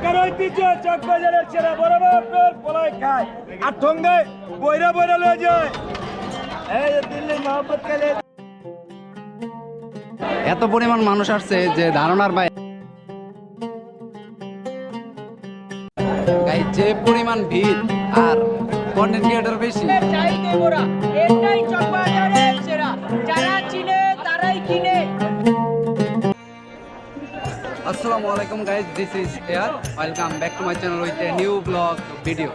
ঢাকার ঐতিহ্য চকবাজারের ছেড়া বড় বাপের পোলাই খায় আর ঠোঙ্গায় বইরা বইরা লয়ে যায়। এই দিল্লি মোহাম্মদ কালে এত পরিমাণ মানুষ আসছে যে ধারণার বাইরে। গাইস, যে পরিমাণ ভিড় আর কন্টেন্ট ক্রিয়েটর বেশি। এটাই চকবাজারের সেরা, যারা চিনে তারাই কিনে। আসসালামু আলাইকুম guys, this is air. Welcome back to my channel with a new blog video.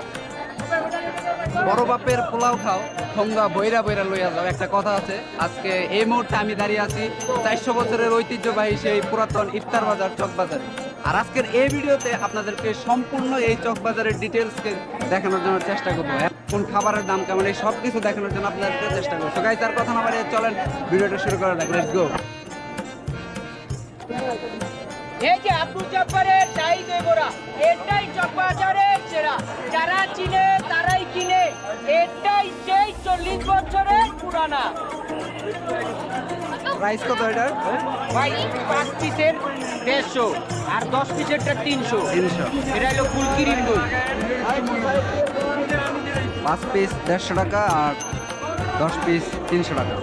বড় বাপের পোলাও খাও, ঠোঙ্গা বইরা বইরা লইয়া যাও, একটা কথা আছে। আজকে এই মুহূর্তে আমি দাঁড়িয়ে আছি 400 বছরের ঐতিহ্যবাহী সেই পুরাতন ইফতার বাজার চকবাজার। আর আজকের এই ভিডিওতে আপনাদেরকে সম্পূর্ণ এই চকবাজারের ডিটেলসকে দেখানোর জন্য চেষ্টা করবো। কোন খাবারের দাম কেমন, এই সব কিছু দেখানোর জন্য আপনাদেরকে চেষ্টা করবো। সো গাইস, আর কথা না বাড়িয়ে চলেন ভিডিওটা শুরু করা যাক। Let's go. এই যে আব্দুল জব্বারের শাহী দই বড়া, এটাই চকবাজারের সেরা, যারা চিনে তারাই কিনে। এটাই সেই 40 বছরের পুরানা। প্রাইস কত এটার? ভাই 5 পিসের 150 আর 10 পিসেরটা 300। 300। এটা হলো ফুলকিরিম দই। 5 পিস 150 টাকা আর 10 পিস 300 টাকা।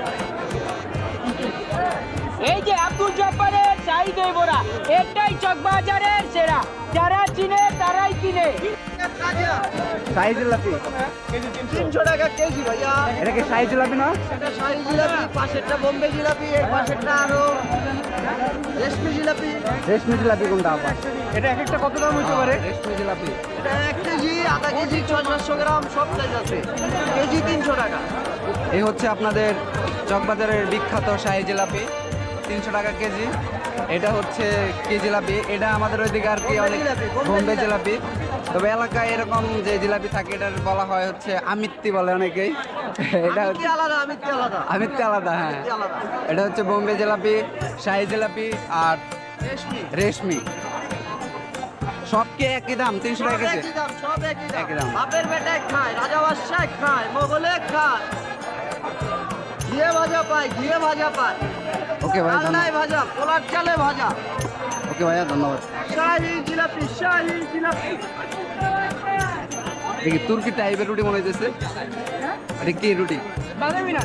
এই যে আব্দুল জব্বারের শাহী দই বড়া, এটাই চকবাজারের সেরা, যারা চিনে তারাই কিনে। শাহী জিলাপি কেজি 300 টাকা কেজি ভাইয়া। এটা কি শাহী জিলাপি না? এটা শাহী জিলাপি, পাশেরটা বোম্বে জিলাপি, এর পাশেরটা আরো রেশমি জিলাপি। রেশমি জিলাপি কোনটা আবার? এটা এক একটা কত দাম হইতে পারে? রেশমি জিলাপি এটা 1 কেজি, আধা কেজি, 600 গ্রাম সব সাইজ আছে। কেজি 300 টাকা। এই হচ্ছে আপনাদের চকবাজারের বিখ্যাত শাহী জিলাপি, 300 টাকা কেজি। এটা হচ্ছে কি জিলাপি? এটা আমাদের ওইদিকে আর কি অনেক বোম্বে জিলাপি। তবে এলাকায় এরকম যে জিলাপি থাকে এটার বলা হয় হচ্ছে আমিত্তি বলে অনেকেই। এটা আমিত্তি আলাদা, আমিত্তি আলাদা। আমিত্তি আলাদা, হ্যাঁ। আমিত্তি আলাদা। এটা হচ্ছে বোম্বে জিলাপি, শাহী জিলাপি আর রেশমি। রেশমি। সব কি একই দাম? 300 টাকা কেজি? একই দাম, সব একই একই দাম। দাম। বাপের বেটায় খায়, রাজা বাদশাহ খায়, মোগলে খায়। ঘিয়ে ভাজা পায়, ঘিয়ে ভাজা পায়। ওকে ভাই, আলনায় ভাজা, পোলার চালে ভাজা। ওকে ভাইয়া, ধন্যবাদ। শাহী জিলাপি, শাহী জিলাপি। দেখি তুর্কি টাইপের রুটি মনে হইতেছে। এটা কি রুটি? বাদামি না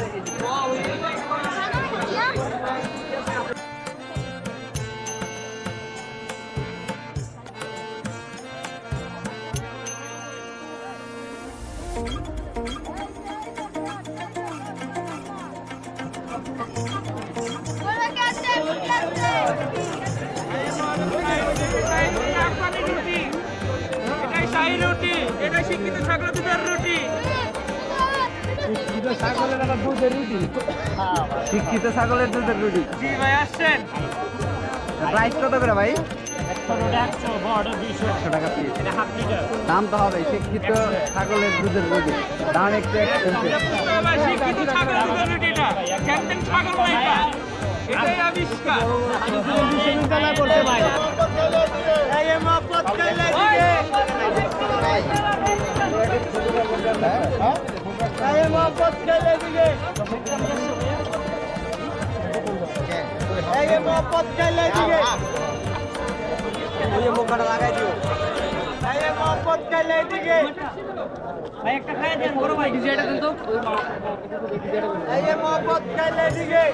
এটাই শাহী রুটি, এটাই শিক্ষিত ছাগলের দুধের রুটি। শিক্ষিত ছাগলের দুধের রুটি। জি ভাই, আসছেন। প্রাইস কত করে ভাই? 100 বড় 200 টাকা পিস। এটা হাফ লিটার। দাম তো হবে। শিক্ষিত ছাগলের দুধের রুটি দাম একটু এক্সপেন্সিভ। শিক্ষিত ছাগলের দুধের রুটি না, ক্যান্টেন ছাগল নাইকা, এটাই আবিষ্কার। এই মহব্বত কাইলে দিকে। এই মহব্বত কাইলে দিকে। এই মহব্বত কাইলে দিকে। ওই মুখটা লাগাই দিও। এই মহব্বত কাইলে দিকে। ভাই একটা খাই দেন, বড় ভাই ডিজাইনটা দেন তো। এই মহব্বত কাইলে দিকে।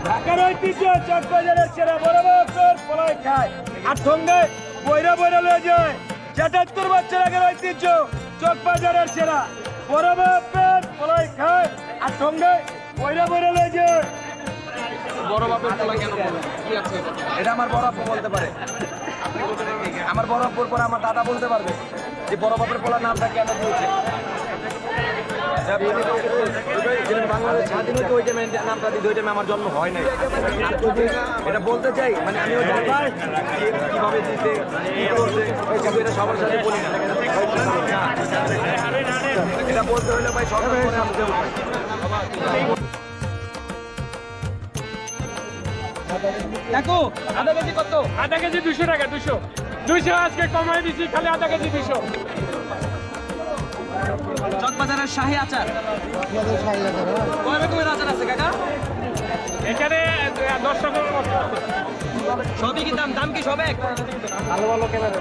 ঢাকার ঐতিহ্য চকবাজারের ছেড়া বড় বাপের পোলাই খায় আর ঠোঙ্গায় বইরা বইরা লয়ে যায়। ৭৭ বছর আগের ঐতিহ্য চকবাজারের ছেড়া বড় বাপের পোলাই খায় আর ঠোঙ্গায় বইরা বইরা লয়ে যায়। বড় বাপের পোলা কেন কি আছে? এটা আমার বড় আপু বলতে পারে। আমার বড় আপুর পর আমার দাদা বলতে পারবে যে বড় বাপের পোলা নামটা কেন দিয়েছে। বাংলাদেশ স্বাধীন হতে ওই টাইমে নামটা দিতে, ওই টাইমে আমার জন্ম হয় নাই। এটা বলতে চাই, মানে আমিও জানি কিভাবে দিতে কি করছে, কিন্তু এটা সবার সাথে বলি না। এটা বলতে হলে ভাই সবার পরে আসতে হবে। দেখো আধা কেজি কত? আধা কেজি 200 টাকা। 200 আজকে কমাই দিছি, খালি আধা কেজি 200। চকবাজারের শাহী আচার কয় রকমের আচার আছে কাকা? দর্শকের মতো সবই কি দাম কি সব এক ভালো ভালো ক্যামেরা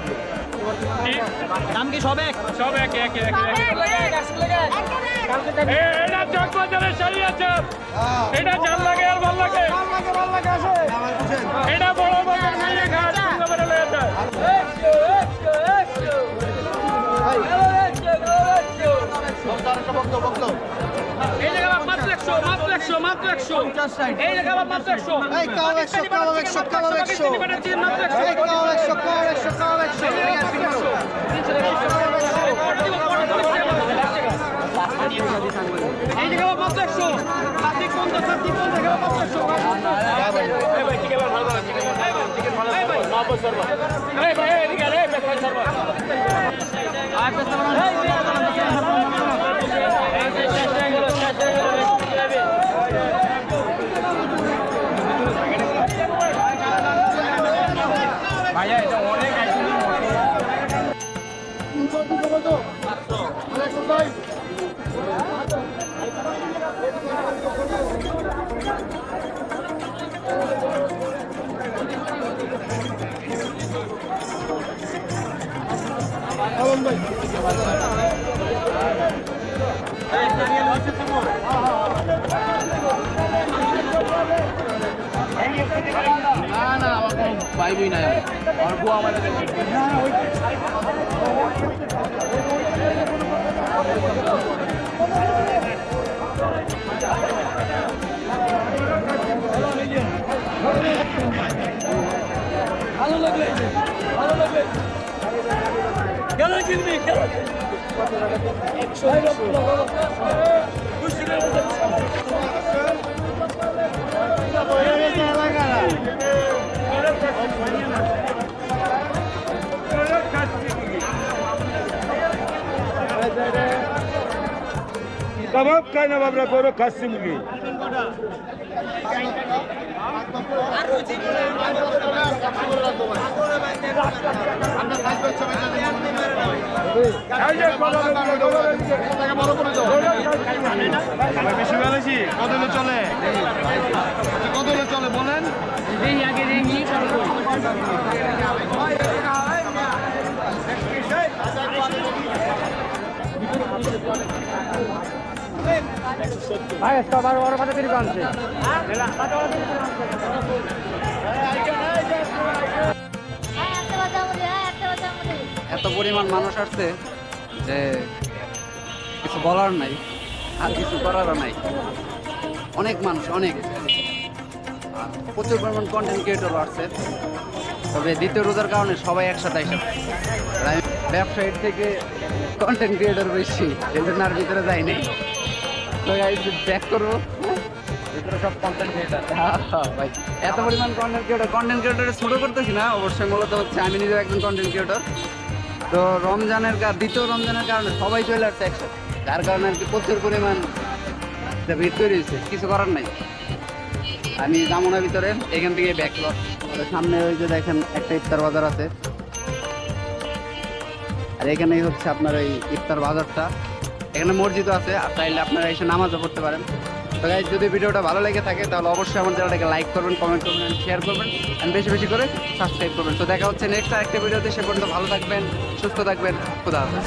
দাম কি সব এক সব একে একে এটা চকবাজারের শাড়ি আছে এটা জাল লাগে আর ভাল লাগে এটা বড় বাজার মিলে ঘাট সুন্দরবনে লয়ে যায় এই জায়গা মাত্র 100 এই জায়গা মাত্র 100 ভাইয়া এটা অনেক না আমার কোনো পাইবই নাই আমার বউ আমার ভালো লাগলে কেন কিনবি কেন कबाब काय ना बाबरा करो खासी मुर्गी বেশি বেলাছি কত চলে বলেন ভাই সবার বড় কথা তিনি কানছে এত পরিমাণ মানুষ আসছে যে কিছু বলার নাই আর কিছু করারও নাই অনেক মানুষ অনেক আর প্রচুর পরিমাণ কন্টেন্ট ক্রিয়েটর আসছে তবে দ্বিতীয় রোজার কারণে সবাই একসাথে ব্যবসায়ীর থেকে কন্টেন্ট ক্রিয়েটর বেশি এই জন্য আর ভিতরে যায়নি তো ব্যাক করবো সব কন্টেন্ট ক্রিয়েটার ভাই এত পরিমাণ কন্টেন্ট ক্রিয়েটর ছোটো করতেছি না অবশ্যই মূলত হচ্ছে আমি নিজেও একজন কন্টেন্ট ক্রিয়েটর তো দ্বিতীয় রমজানের কারণে সবাই চলে আসছে একসাথে যার কারণে আর কি প্রচুর পরিমাণ ভিড় তৈরি হয়েছে কিছু করার নাই আমি যাবো না ভিতরে এখান থেকে ব্যাকলট সামনে ওই যে দেখেন একটা ইফতার বাজার আছে আর এখানেই হচ্ছে আপনার ওই ইফতার বাজারটা এখানে মসজিদও আছে আর চাইলে আপনারা এসে নামাজও পড়তে পারেন তো গাইজ যদি ভিডিওটা ভালো লেগে থাকে তাহলে অবশ্যই আমার চ্যানেলটাকে লাইক করবেন কমেন্ট করবেন শেয়ার করবেন আর বেশি বেশি করে সাবস্ক্রাইব করবেন তো দেখা হচ্ছে নেক্সট আরেকটা ভিডিওতে সে পর্যন্ত ভালো থাকবেন সুস্থ থাকবেন খুদা হাফেজ